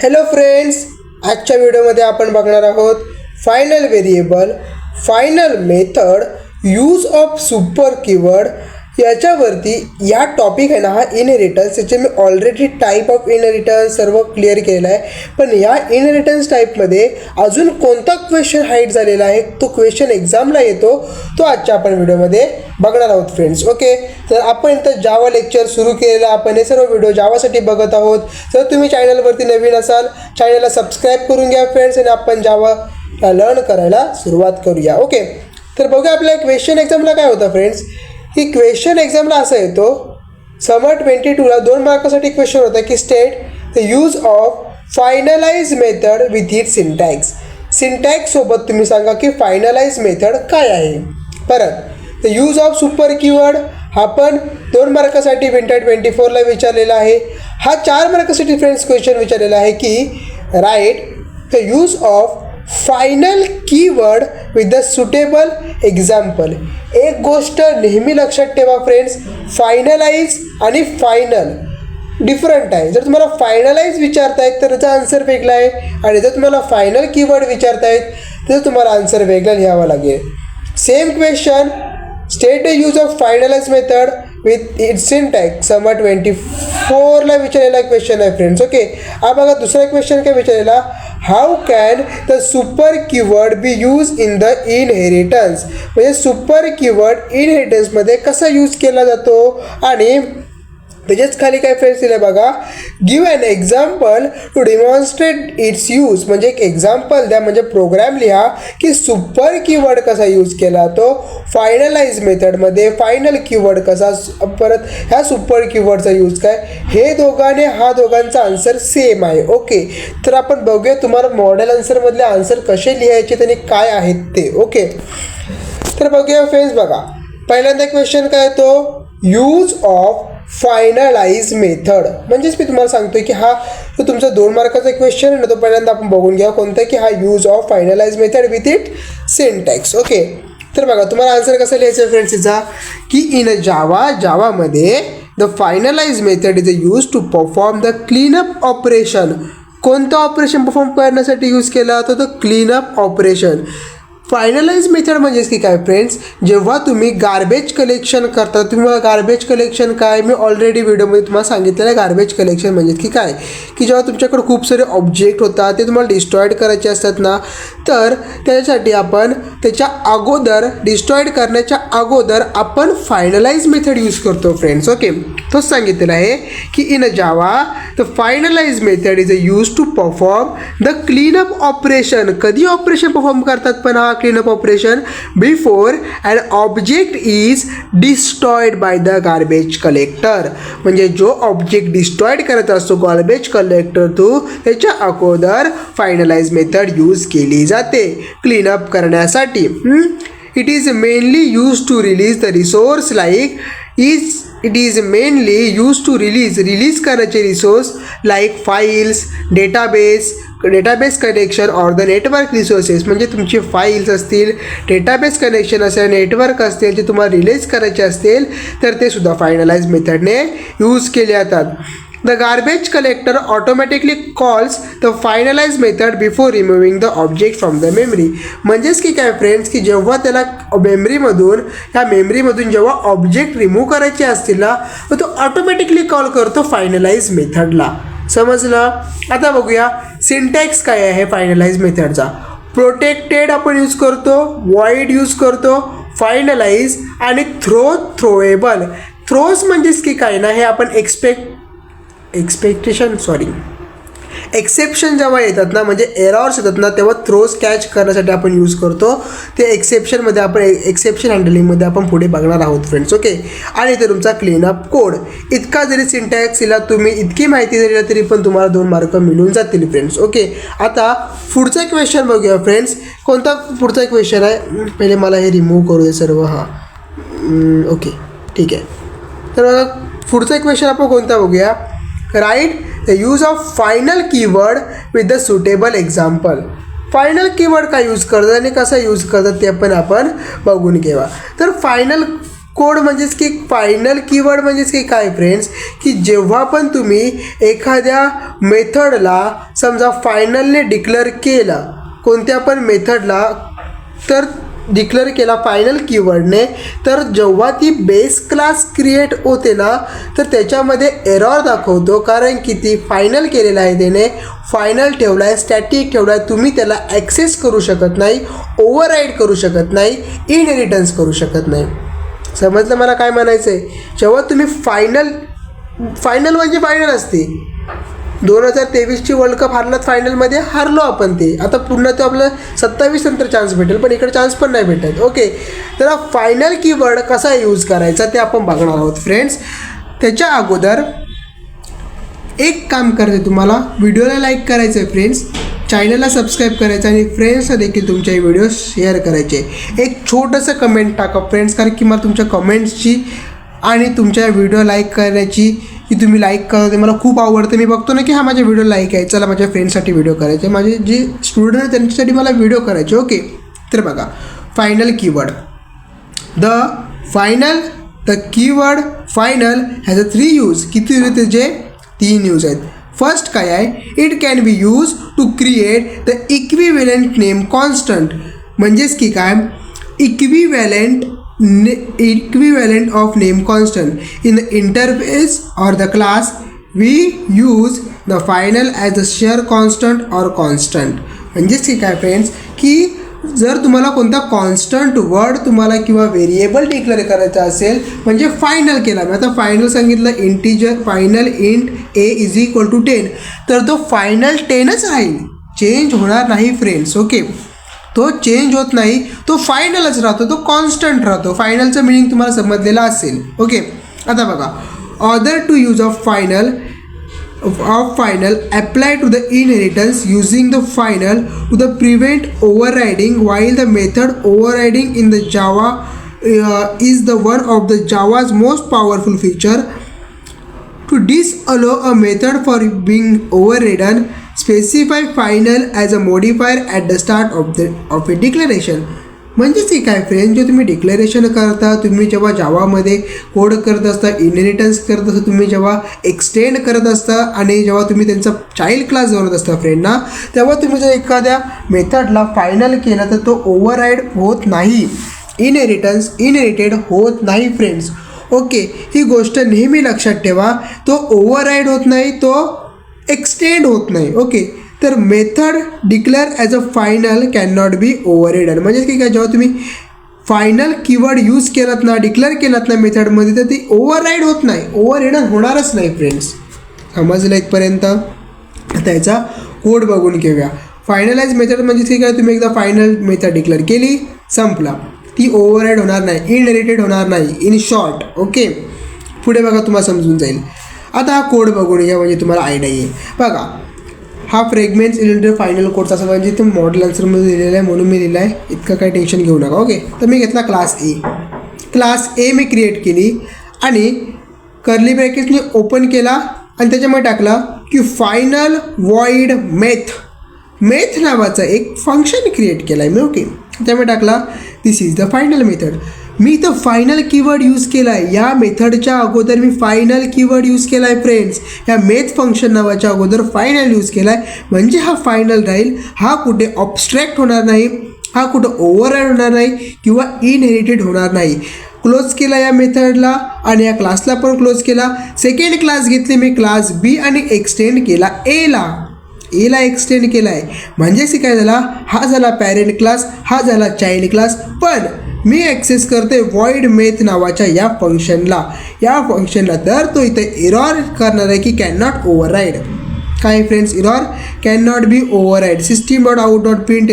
Hello friends, आजच्या व्हिडिओमध्ये आपण बघणार आहोत final variable, final method, use of super keyword याच्यावरती. या टॉपिक आहे ना हा इनहेरिटन्स, याचे मी ऑलरेडी टाईप ऑफ इनहेरिटन्स सर्व क्लिअर केलेला आहे. पण या इनहेरिटन्स टाईपमध्ये अजून कोणता क्वेश्चन हाईट झालेला आहे, तो क्वेश्चन एक्झामला येतो, तो आजच्या आपण व्हिडिओमध्ये बघणार आहोत फ्रेंड्स. ओके, तर आपण इथं जावा लेक्चर सुरू केलेला, आपण हे सर्व व्हिडिओ जावासाठी बघत आहोत. जर तुम्ही चॅनलवरती नवीन असाल, चॅनलला सबस्क्राईब करून घ्या फ्रेंड्स, आणि आपण जावा लर्न करायला सुरुवात करूया. ओके, तर बघूया आपल्या क्वेश्चन एक्झामला काय होतं फ्रेंड्स. की क्वेश्चन एक्झामला असा येतो, समर 22ला 2 मार्कासाठी क्वेश्चन होता की state the use of finalize method with it syntax. सिंटॅक्ससोबत तुम्ही सांगा की फायनलाइज मेथड काय आहे. परत the use of super keyword हा पण 2 मार्कासाठी विंटर 24ला विचारलेला आहे. हा 4 मार्कासाठी फ्रेंड्स क्वेश्चन विचारलेला आहे की right the use of final keyword with the suitable example. एक गोष्ट नेहमी लक्षात ठेवा फ्रेंड्स, फायनलाइज आणि फायनल डिफरंट आहे. जर तुम्हाला फायनलाइज विचारतायत तर त्याचा आन्सर वेगळा आहे, आणि जर तुम्हाला फायनल कीवर्ड विचारतायत तर तुम्हाला आन्सर वेगळा लिहावा लागेल. Same question, state the use of finalize method with its syntax, summer 24ला विचारलेला क्वेश्चन आहे फ्रेंड्स. ओके, हा बघा दुसरा क्वेश्चन काय विचारलेला, how can the super keyword be use in the inheritance. म्हणजे सुपर कीवर्ड इनहेरिटन्समध्ये कसा यूज केला जातो, आणि त्याच्याच खाली काय फ्रेंड्स दिलं बघा, give an example to demonstrate its use. म्हणजे एक एक्झाम्पल द्या, म्हणजे प्रोग्राम लिहा की सुपर कीवर्ड कसा यूज केला तो फायनलाइज मेथडमध्ये, फायनल कीवर्ड कसा, परत ह्या सुपर कीवर्डचा यूज काय. हे दोघांनी हा दोघांचा आन्सर सेम आहे. ओके, तर आपण बघूया तुम्हाला मॉडेल आन्सरमधले आन्सर कसे लिहायचे आणि काय आहेत ते. ओके, तर बघूया फ्रेंड्स. बघा पहिल्यांदा क्वेश्चन काय येतो, यूज ऑफ फायनलाइज मेथड. म्हणजेच मी तुम्हाला सांगतोय की हा तो तुमचा 2 मार्काचा क्वेश्चन आहे ना, तो पहिल्यांदा आपण बघून घ्या कोणता, की हा use of finalize method with it syntax. Okay, तर बघा तुम्हाला आन्सर कसं लिहायचं फ्रेंड्स याचा, की इन जावामध्ये the finalize method is use to perform the cleanup operation. कोणतं ऑपरेशन परफॉर्म करण्यासाठी यूज केला होता, तर क्लीनअप ऑपरेशन. फायनलाइज मेथड म्हणजेच की काय फ्रेंड्स, जेव्हा तुम्ही गार्बेज कलेक्शन करता, तुम्हाला गार्बेज कलेक्शन काय मी ऑलरेडी व्हिडिओमध्ये तुम्हाला सांगितलेलं आहे. गार्बेज कलेक्शन म्हणजेच की काय, की जेव्हा तुमच्याकडे खूप सारे ऑब्जेक्ट होतात, ते तुम्हाला डिस्ट्रॉईड करायचे असतात ना, तर त्याच्यासाठी आपण त्याच्या अगोदर, डिस्ट्रॉईड करण्याच्या अगोदर आपण फायनलाइज मेथड यूज करतो फ्रेंड्स. ओके, तोच सांगितलेलं आहे की in Java the finalize method is use to perform the cleanup operation. कधी ऑपरेशन परफॉर्म करतात पण हा cleanup operation, before an object is destroyed by the garbage collector. म्हणजे जो ऑब्जेक्ट डिस्ट्रॉईड करत असतो गार्बेज कलेक्टर तो, त्याच्या अगोदर फायनलाइज मेथड यूज केली जाते क्लीनअप करण्यासाठी. It is mainly use to release the resource like it is mainly use to release करायचे resource like files, database connection or the network resources. म्हणजे तुमचे फाईल्स असतील, डेटाबेस कनेक्शन असेल, network असतील, जे तुम्हाला रिलीज करायचे असतील तर ते सुद्धा फायनलाइज मेथडने यूज केले जातात. The garbage collector automatically calls the finalize method before removing the object from the memory. म्हणजेच की काय फ्रेंड्स, की जेव्हा त्याला मेमरीमधून जेव्हा ऑब्जेक्ट रिमूव्ह करायचे असतील ना, तर तो ऑटोमॅटिकली कॉल करतो फायनलाइज मेथडला. समजलं. आता बघूया सिंटॅक्स काय आहे फायनलाइज मेथडचा. प्रोटेक्टेड आपण यूज करतो, वॉइड यूज करतो, फायनलाइज आणि थ्रोएबल. थ्रोज म्हणजेच की काय ना, हे आपण एक्सेप्शन जेव्हा येतात ना, म्हणजे एरर्स येतात ना, तेव्हा थ्रोज कॅच करण्यासाठी आपण यूज करतो. ते एक्सेप्शन हँडलिंगमध्ये आपण पुढे बघणार आहोत फ्रेंड्स. ओके, आणि ते तुमचा क्लीनअप कोड. इतका जरी सिंटॅक्सला तुम्ही इतकी माहिती दिली तरी पण तुम्हाला 2 मार्क मिळून जातील फ्रेंड्स. ओके, आता पुढचा क्वेश्चन बघूया फ्रेंड्स. कोणता पुढचा क्वेश्चन आहे, पहिले मला हे रिमूव्ह करू दे सर्व. ओके, ठीक आहे. तर बघा पुढचा क्वेश्चन आपण कोणता बघूया, right the use of final keyword with the suitable example. Final keyword काय यूज करतात आणि कसा यूज करतात ते पण आपण बघून घेऊया. तर फायनल कोड म्हणजेच की फायनल कीवर्ड म्हणजेच की काय फ्रेंड्स, की जेव्हा पण तुम्ही एखाद्या मेथडला समजा फायनलने डिक्लेअर केला, कोणत्या पण मेथडला तर डिक्लेअर केला फायनल कीवर्डने, तर जेव्हा ती बेस क्लास क्रिएट होते ना तर त्याच्यामध्ये एरर दाखवतो, कारण की ती फायनल केलेला आहे, त्याने फायनल ठेवला आहे, स्टॅटिक ठेवला आहे, तुम्ही त्याला ॲक्सेस करू शकत नाही, ओव्हरराईड करू शकत नाही, इनहेरिटन्स करू शकत नाही. समजलं मला काय म्हणायचं आहे? जेव्हा तुम्ही फायनल म्हणजे फायनल असते. 2023ची वर्ल्ड कप हारलात, फायनलमध्ये हारलो आपण, ते आता पुन्हा तो आपलं 27 नंतर चान्स भेटेल, पण इकडे चान्स पण नाही भेटत. ओके, तर हा फायनल कीवर्ड कसा यूज करायचा ते आपण बघणार आहोत फ्रेंड्स. त्याच्या अगोदर एक काम करते, तुम्हाला व्हिडिओला लाईक करायचं आहे फ्रेंड्स, चॅनलला सबस्क्राईब करायचं आणि फ्रेंड्सला देखील तुमचे व्हिडिओ शेअर करायचे. एक छोटंसं कमेंट टाका फ्रेंड्स, कारण की मला तुमच्या कमेंट्सची आणि तुमच्या व्हिडिओ लाईक करण्याची, की तुम्ही लाईक करा, ते मला खूप आवडतं. मी बघतो ना की हा माझा व्हिडिओ लाईक आहे, चला माझ्या फ्रेंड्ससाठी व्हिडिओ करायचे, माझे जे स्टुडंट आहेत त्यांच्यासाठी मला व्हिडिओ करायचे. ओके, तर बघा final keyword. The keyword final has a 3 use. किती यूज आहेत त्याचे? 3 यूज आहेत. फर्स्ट काय आहे? It can be use to create the equivalent name constant. म्हणजेच की काय? equivalent of name constant. In the interface or the class, we use the final as a shear constant or constant. म्हणजेच की काय friends, की जर तुम्हाला कोणता कॉन्स्टंट वर्ड तुम्हाला किंवा व्हेरिएबल डिक्लेअर करायचा असेल, म्हणजे फायनल केला, मी आता फायनल सांगितलं, integer final int a is equal to 10, तर तो फायनल 10च राहील, चेंज होणार नाही फ्रेंड्स. ओके, तो चेंज होत नाही, तो फायनलच राहतो, तो कॉन्स्टंट राहतो. फायनलचं मिनिंग तुम्हाला समजलेलं असेल. ओके, आता बघा, order to use of final apply to the inheritance using the final to the prevent overriding, while the method overriding in the Java is the one of the Java's most powerful feature. To disallow a method for being overridden, specify final as a modifier at the start of a declaration. म्हणजेच हे काय friends, जे तुम्ही declaration करता, तुम्ही जेव्हा जावामध्ये code करत असता, इनहेरिटन्स करत असता, तुम्ही जेव्हा एक्सटेंड करत असता आणि जेव्हा तुम्ही त्यांचा चाइल्ड क्लास बनवत असता फ्रेंडना, तेव्हा तुम्ही जर एखाद्या मेथडला फायनल केला तर तो ओव्हरराईड होत नाही, इनहेरिटेड होत नाही फ्रेंड्स. ओके, ही गोष्ट नेहमी लक्षात ठेवा, तो ओव्हरराईड होत नाही, तो एक्सटेंड होत नाही. ओके, तर method declare as a final can not be overridden. म्हणजे की काय, जेव्हा तुम्ही फायनल कीवर्ड यूज केलात ना, डिक्लेअर केलात ना मेथडमध्ये, तर ती ओव्हरराईड होत नाही, ओव्हररिडन होणारच नाही फ्रेंड्स. समजलं इथपर्यंत? आता याचा कोड बघून घेऊया. फायनलाइज मेथड म्हणजे की काय, तुम्ही एकदा फायनल मेथड डिक्लेअर केली, संपला, ती ओव्हरराईड होणार नाही, इनहेरिटेड होणार नाही, इन शॉर्ट. ओके, पुढे बघा, तुम्हाला समजून जाईल. आता हा कोड बघून घ्या, म्हणजे तुम्हाला आयडिया येईल. बघा, हा फ्रेगमेंट्स रिलेटेड फायनल कोडचा असं, म्हणजे ते मॉडेल आन्सरमध्ये दिलेला आहे म्हणून मी लिहिला आहे, इतकं काही टेन्शन घेऊ नका. ओके, तर मी घेतला क्लास ए मी क्रिएट केली आणि कर्ली ब्रॅकेट्सने ओपन केला आणि त्याच्यामध्ये टाकला की फायनल वॉइड मेथ नावाचा एक फंक्शन क्रिएट केला आहे मी. ओके, त्यामुळे टाकला दिस इज द फायनल मेथड. मी इथं फायनल कीवर्ड यूज केला आहे, या मेथडच्या अगोदर मी फायनल कीवर्ड यूज केला आहे फ्रेंड्स, या मेथ फंक्शन नावाच्या अगोदर फायनल यूज केला आहे, म्हणजे हा फायनल राहील, हा कुठे ऑब्स्ट्रॅक्ट होणार नाही, हा कुठं ओव्हरराईड होणार नाही किंवा इनहेरिटेड होणार नाही. क्लोज केला या मेथडला आणि या क्लासला पण क्लोज केला. सेकंड क्लास घेतली मी क्लास बी आणि एक्सटेंड केला एला एक्सटेंड केला आहे. म्हणजेच काय झाला, हा झाला पॅरेंट क्लास, हा झाला चाइल्ड क्लास, पण मी ॲक्सेस करते वॉइड मेथ नावाच्या या फंक्शनला, तर तो इथे एरर करणार आहे की कॅन नॉट ओव्हरराईड. काय friends, error can not be override, system.out.print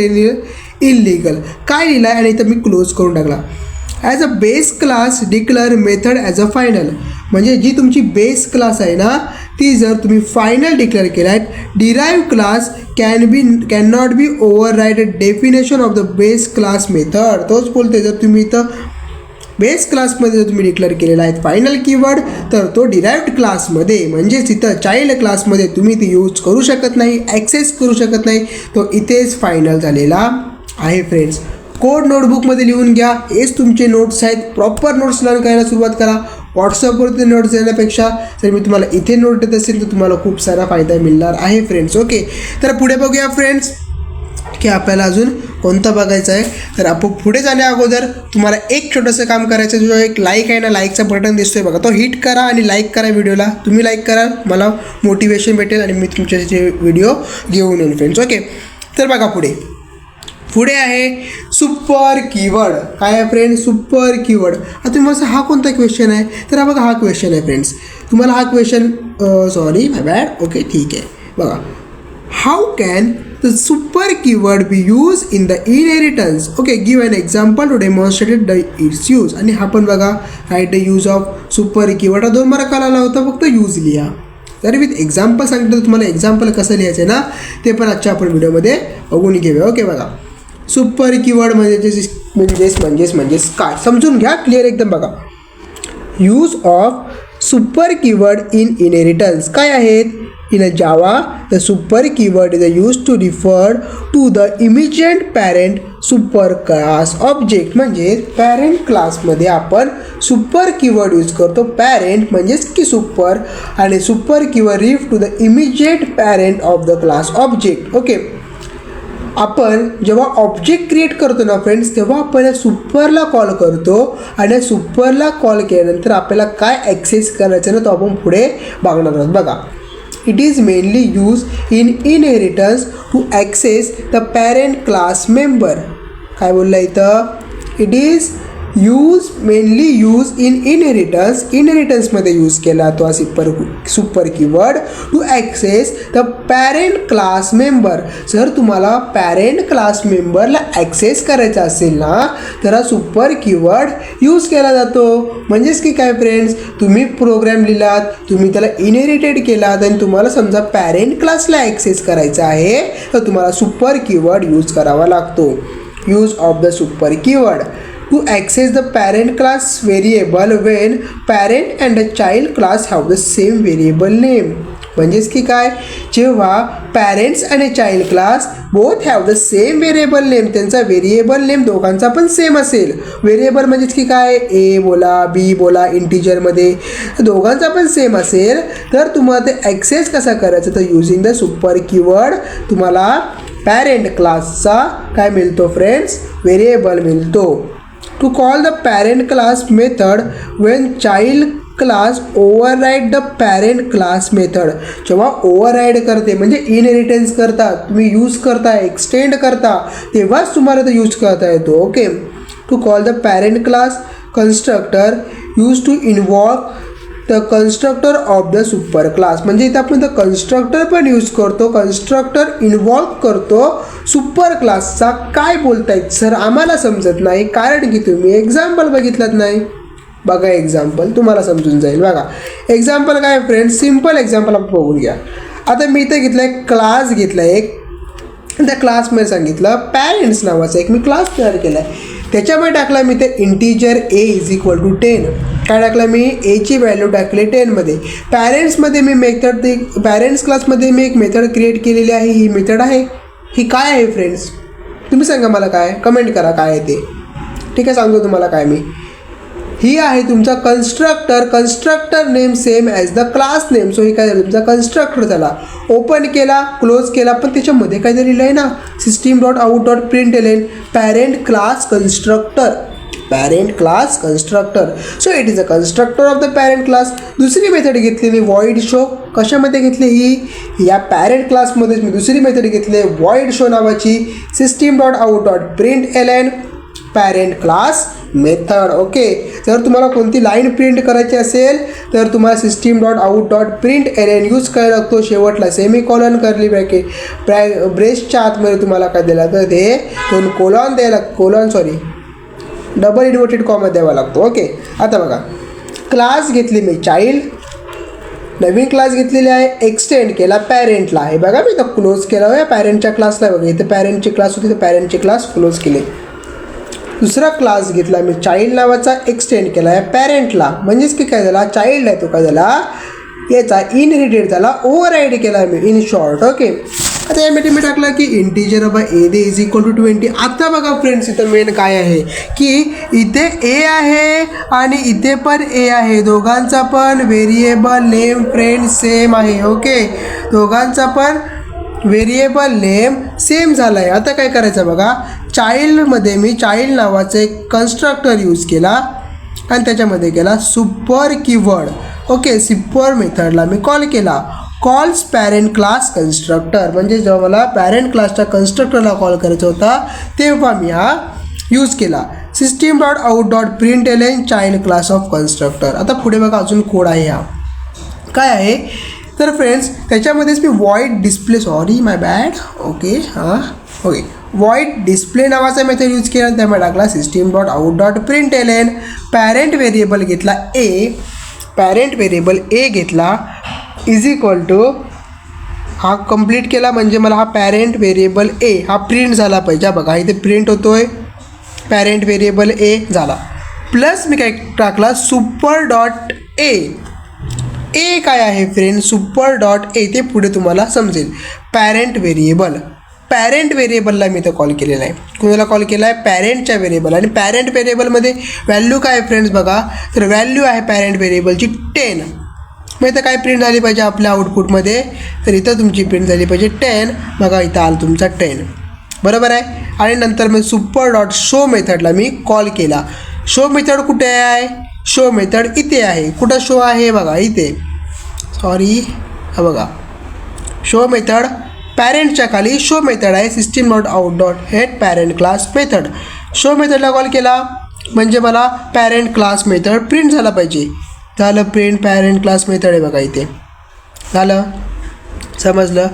illegal काय लिहिलं आहे, आणि इथं मी क्लोज करून टाकला. As a base class declare method as a final. म्हणजे जी तुमची बेस क्लास आहे ना, ती जर तुम्ही फायनल डिक्लेअर केला आहे, derive class can not be override definition of the base class method. तोच बोलते, जर तुम्ही इथं बेस क्लासमध्ये जर तुम्ही डिक्लेअर केलेला आहे फायनल कीवर्ड, तर तो डिराईव्ड क्लासमध्ये म्हणजेच तिथं चाइल्ड क्लासमध्ये तुम्ही ती यूज करू शकत नाही, ॲक्सेस करू शकत नाही, तो इथेच फायनल झालेला आहे फ्रेंड्स. कोड नोटबुकमध्ये लिहून घ्या. हेच तुमचे नोट्स आहेत. प्रॉपर नोट्स लर्न करायला सुरुवात करा. व्हॉट्सअपवरती नोट्स देण्यापेक्षा जर मी तुम्हाला इथे नोट देत असेल तर तुम्हाला खूप सारा फायदा मिळणार आहे फ्रेंड्स. ओके, तर पुढे बघूया फ्रेंड्स की आपल्याला अजून कोणतं बघायचं आहे. तर आपण पुढे जाण्या अगोदर तुम्हाला एक छोटंसं काम करायचं आहे. जो एक लाईक आहे ना, लाईकचा बटन दिसतोय बघा, तो हिट करा आणि लाईक करा व्हिडिओला. तुम्ही लाईक करा, मला मोटिवेशन भेटेल आणि मी तुमचे व्हिडिओ घेऊन येईन फ्रेंड्स. ओके, तर बघा पुढे आहे सुपर कीवर्ड. काय आहे फ्रेंड? Super keyword. आता तुम्ही असं हा कोणता क्वेश्चन आहे? तर हा बघा, हा क्वेश्चन आहे फ्रेंड्स. तुम्हाला हा question sorry my bad. Okay, ठीक आहे. बघा, how can the super keyword be use in the inheritance. Okay, give an example to demonstrated the its use. आणि हा पण बघा, write the use of super keyword. हा 2 मार्काला आला होता, फक्त यूज लिहा. जर विथ एक्झाम्पल सांगितलं तर तुम्हाला एक्झाम्पल कसं लिहायचं आहे ना, ते पण आजच्या आपण व्हिडिओमध्ये बघून घेऊया. ओके, बघा, सुपर कीवर्ड म्हणजेच काय समजून घ्या क्लिअर एकदम. बघा, use of super keyword in inheritance काय आहेत? In a Java the super keyword is use to refer to the immediate parent super class object. म्हणजे पॅरेंट क्लासमध्ये आपण सुपर कीवर्ड यूज करतो. पॅरेंट म्हणजेच की सुपर, आणि super keyword ref to the immediate parent of the class object. Okay, आपण जेव्हा object create करतो ना फ्रेंड्स, तेव्हा आपण या सुपरला कॉल करतो. आणि या सुपरला कॉल केल्यानंतर आपल्याला काय ॲक्सेस करायचं ना, तो आपण पुढे बघणार आहोत. बघा, it is mainly use in inheritance to access the parent class member. काय बोललं इथं? It is mainly use in इनहेरिटन्समध्ये यूज केला तो हा super keyword to access the parent class member. जर तुम्हाला पॅरेंट क्लास मेंबरला ॲक्सेस करायचा असेल ना, तर हा सुपर कीवर्ड यूज केला जातो. म्हणजेच की काय फ्रेंड्स, तुम्ही प्रोग्राम लिहिलात, तुम्ही त्याला इनहेरिटेड केलात आणि तुम्हाला समजा पॅरेंट क्लासला ॲक्सेस करायचा आहे, तर तुम्हाला सुपर कीवर्ड यूज करावा लागतो. Use of the super keyword to access the parent class variable when parent and the child class have the same variable name. म्हणजेच की काय, जेव्हा पॅरेंट्स आणि child class both have the same variable name, त्यांचा variable name दोघांचा पण same असेल. Variable म्हणजेच की काय, ए बोला, बी बोला, इंटिजरमध्ये दोघांचा पण सेम असेल, तर तुम्हाला ते ॲक्सेस कसा करायचं, तर युजिंग द सुपर कीवर्ड तुम्हाला पॅरेंट क्लासचा काय मिळतो फ्रेंड्स, व्हेरिएबल मिळतो. To call the parent class method when child class override the parent class method. जेव्हा ओव्हरराईड करते म्हणजे इनहेरिटन्स करता, तुम्ही यूज करता, एक्सटेंड करता, तेव्हाच तुम्हाला तो यूज करता येतो. Okay, to call the parent class constructor use to involve the constructor of the super class. म्हणजे इथं आपण द कन्स्ट्रक्टर पण यूज करतो, कन्स्ट्रक्टर इन्व्हॉल्व करतो सुपर क्लासचा. काय बोलतायत सर, आम्हाला समजत नाही, कारण की तुम्ही एक्झाम्पल बघितलं नाही. बघा एक्झाम्पल, तुम्हाला समजून जाईल. बघा एक्झाम्पल काय फ्रेंड्स, सिम्पल एक्झाम्पल आपण बघून घ्या. आता मी इथं घेतलं आहे क्लास, घेतला एक, त्या क्लासमध्ये सांगितलं पॅरेंट्स नावाचा एक मी क्लास तयार केला आहे. त्याच्यामध्ये टाकला मी ते integer A is equal to 10. काय टाकलं मी, एची व्हॅल्यू टाकली 10मध्ये. पॅरेंट्समध्ये मी मेथड, ती पॅरेंट्स क्लासमध्ये मी एक मेथड क्रिएट केलेली आहे. ही मेथड आहे, ही काय आहे फ्रेंड्स, तुम्ही सांगा मला, काय कमेंट करा काय आहे ते. ठीक आहे, सांगतो तुम्हाला काय मी. ही आहे तुमचा constructor name same as the class name. So ही काय झालं, तुमचा कन्स्ट्रक्टर झाला. ओपन केला, क्लोज केला, पण त्याच्यामध्ये काय लिहिलं आहे ना, system.out.println parent class constructor. So it is a constructor of the parent class. दुसरी मेथड घेतली मी व्हॉइड शो. कशामध्ये घेतली, ही या पॅरेंट क्लासमध्येच मी दुसरी मेथड घेतली व्हॉइड शो नावाची. system.out.println parent class method. Okay, जर तुम्हाला कोणती लाईन प्रिंट करायची असेल तर तुम्हाला system.out.println यूज करायला लागतो. शेवटला सेमीकॉलन, कर्ली ब्रॅकेट, ब्रेसच्या आतमध्ये तुम्हाला काय दिला तर ते 2 कोलॉन द्यायला, डबल इन्व्हर्टेड कॉमा द्यावा लागतो. ओके, आता बघा क्लास घेतली मी चाइल्ड, नवीन क्लास घेतलेली आहे, एक्सटेंड केला पॅरेंटला. हे बघा मी इथं क्लोज केला आहे पॅरेंटच्या क्लासला. बघा इथं पॅरेंटची क्लास होती, तर पॅरेंटची क्लास क्लोज केली. दुसरा क्लास घेतला मी चाइल्ड नावाचा, एक्सटेंड केला आहे पॅरेंटला. म्हणजेच की काय झाला, चाइल्ड आहे तो काय झाला, याचा इनहेरिटेड झाला, ओव्हरराईड केला मी इन शॉर्ट. ओके, आता यामध्ये मी टाकलं की integer by A they is equal to 20. आता बघा फ्रेंड्स इथं मेन काय आहे की इथे ए आहे आणि इथे पण ए आहे, दोघांचा पण व्हेरिएबल नेम फ्रेंड्स सेम आहे. ओके, दोघांचा पण व्हेरिएबल नेम सेम झाला आहे. आता काय करायचं बघा, चाइल्डमध्ये मी चाइल्ड नावाचं एक कन्स्ट्रक्टर यूज केला आणि त्याच्यामध्ये केला सुपर कीवर्ड. ओके, सुपर मेथडला मी कॉल केला, कॉल्स पॅरेंट क्लास कन्स्ट्रक्टर. म्हणजे जेव्हा मला पॅरेंट क्लासच्या कन्स्ट्रक्टरला कॉल करायचा होता तेव्हा मी हा यूज केला. system.out.println child class of constructor. आता पुढे बघा अजून कोड आहे, हा काय आहे तर फ्रेंड्स त्याच्यामध्येच मी void display, sorry my bad, okay okay, void display नावाचा मेथड यूज केला. त्यामुळे टाकला system.out.println पॅरेंट व्हेरिएबल घेतला ए, पॅरेंट व्हेरिएबल ए घेतला इज इक्वल टू हा कंप्लीट केला. म्हणजे मला हा पॅरेंट व्हेरिएबल ए हा प्रिंट झाला पाहिजे. बघा इथे प्रिंट होतोय पॅरेंट व्हेरिएबल ए झाला. प्लस मी काय टाकला सुपर डॉट ए. ए काय आहे फ्रेंड, सुपर डॉट ए ते पुढे तुम्हाला समजेल. पॅरेंट व्हेरिएबल, पॅरेंट व्हेरिएबलला मी इथं कॉल केलेला आहे. कुणाला कॉल केला आहे, पॅरेंटच्या व्हेरिएबल. आणि पॅरेंट व्हेरिएबलमध्ये व्हॅल्यू काय आहे फ्रेंड्स बघा, तर व्हॅल्यू आहे पॅरेंट व्हेरिएबलची 10. मग इथं काय प्रिंट झाली पाहिजे आपल्या आउटपुटमध्ये, तर इथं तुमची प्रिंट झाली पाहिजे 10. बघा इथं आलं तुमचा 10, बरोबर आहे. आणि नंतर मी सुपर डॉट शो मेथडला मी कॉल केला. शो मेथड कुठे आहे, शो मेथड इथे आहे. कुठं शो आहे बघा इथे, सॉरी हा बघा शो मेथड पॅरेंटच्या खाली शो मेथड आहे. system.out.get parent class method. Show मेथडला call केला म्हणजे मला पॅरेंट क्लास मेथड प्रिंट झाला पाहिजे. झालं प्रिंट पॅरेंट क्लास मेथड आहे बघा इथे, झालं समजलं.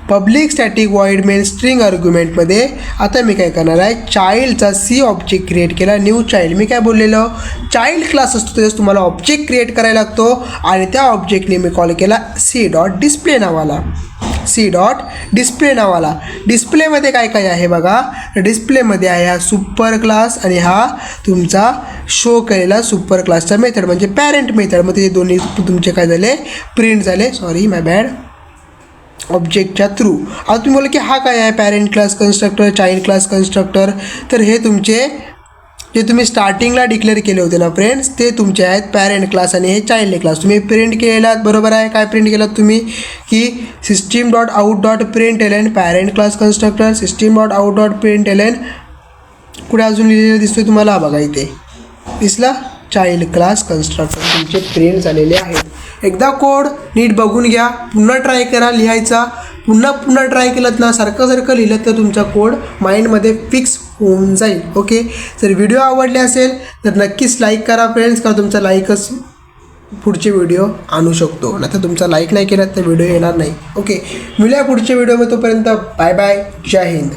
Public static void main string आर्ग्युमेंटमध्ये आता मी काय करणार आहे, चाइल्डचा सी ऑब्जेक्ट क्रिएट केला. न्यू चाइल्ड, मी काय बोललेलो चाइल्ड क्लास असतो त्याच्यात तुम्हाला ऑब्जेक्ट क्रिएट करायला लागतो आणि त्या ऑब्जेक्टने मी कॉल केला सी डॉट डिस्प्ले नावाला, सी डॉट डिस्प्ले नावाला. डिस्प्लेमध्ये काय काय आहे बघा, डिस्प्लेमध्ये आहे हा सुपर क्लास आणि हा तुमचा शो केलेला सुपर क्लासचा मेथड म्हणजे पॅरेंट मेथड. मग ते दोन्ही तुमचे काय झाले, प्रिंट झाले, सॉरी माय बॅड, ऑब्जेक्टच्या थ्रू. आता तुम्ही बोला की हा काय आहे, parent class constructor, child class constructor. तर हे तुमचे जे तुम्ही स्टार्टिंगला डिक्लेअर केले होते ना फ्रेंड्स, ते तुमचे आहेत पॅरेंट क्लास आणि हे चाइल्ड क्लास. तुम्ही प्रिंट केलेला बरोबर आहे. काय प्रिंट केलात तुम्ही की system.out.println parent class constructor, system.out.println कुठे अजून लिहिलेलं दिसतोय तुम्हाला बघा इथे दिसला, चाइल्ड क्लास कन्स्ट्रक्टर तुमचे प्रिंट झालेले आहेत. एकदा कोड नीट बघून घ्या, पुन्हा ट्राय करा लिहायचा. पुन्हा ट्राय केलं ना, सारखं लिहिलं तर तुमचा कोड माइंडमध्ये फिक्स होऊन जाईल. ओके, जर व्हिडिओ आवडले असेल तर नक्कीच लाईक करा फ्रेंड्स, कारण तुमचा लाईकच पुढचे व्हिडिओ आणू शकतो. नाही तर तुमचा लाईक नाही केला तर व्हिडिओ येणार नाही. ओके, मिळूया पुढच्या व्हिडिओमध्ये. तोपर्यंत बाय बाय, जय हिंद.